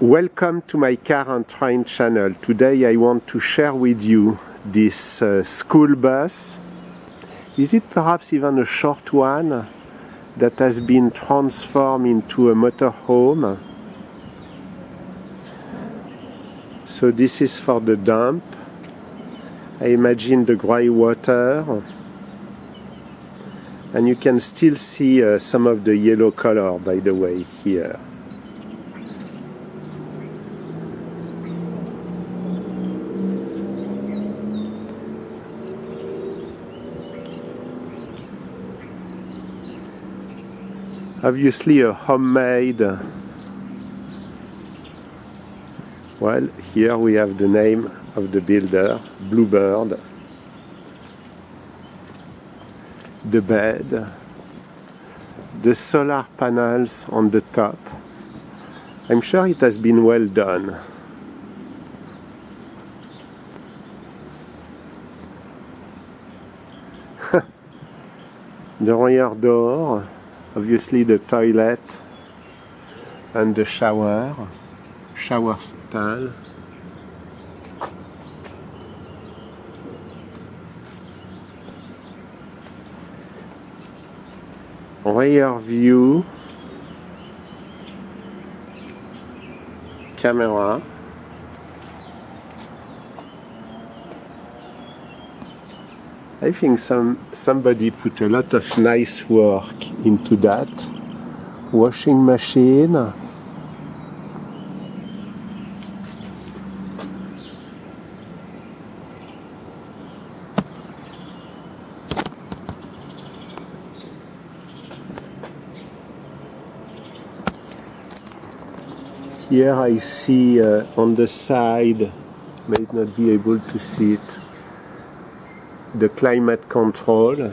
Welcome to my car and train channel. Today I want to share with you this school bus. Is it perhaps even a short one that has been transformed into a motorhome? So this is for the dump. I imagine the grey water. And you can still see some of the yellow color, by the way, here. Obviously a homemade. Well, here we have the name of the builder, Bluebird. The bed, the solar panels on the top. I'm sure it has been well done. The rear door, obviously the toilet and the shower stall. Rear view, camera, I think somebody put a lot of nice work into that. Washing machine. Here I see on the side, may not be able to see it, the climate control.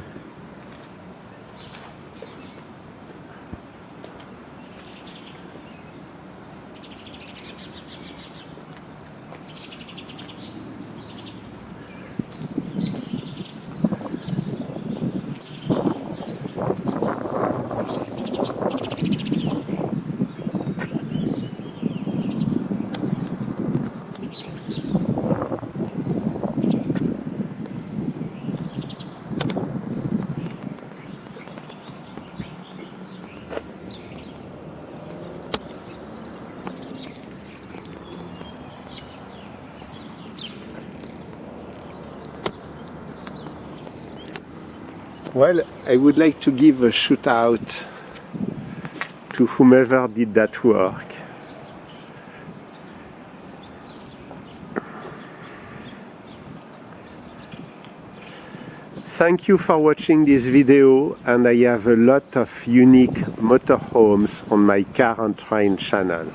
Well, I would like to give a shout out to whomever did that work. Thank you for watching this video, and I have a lot of unique motorhomes on my car and train channel.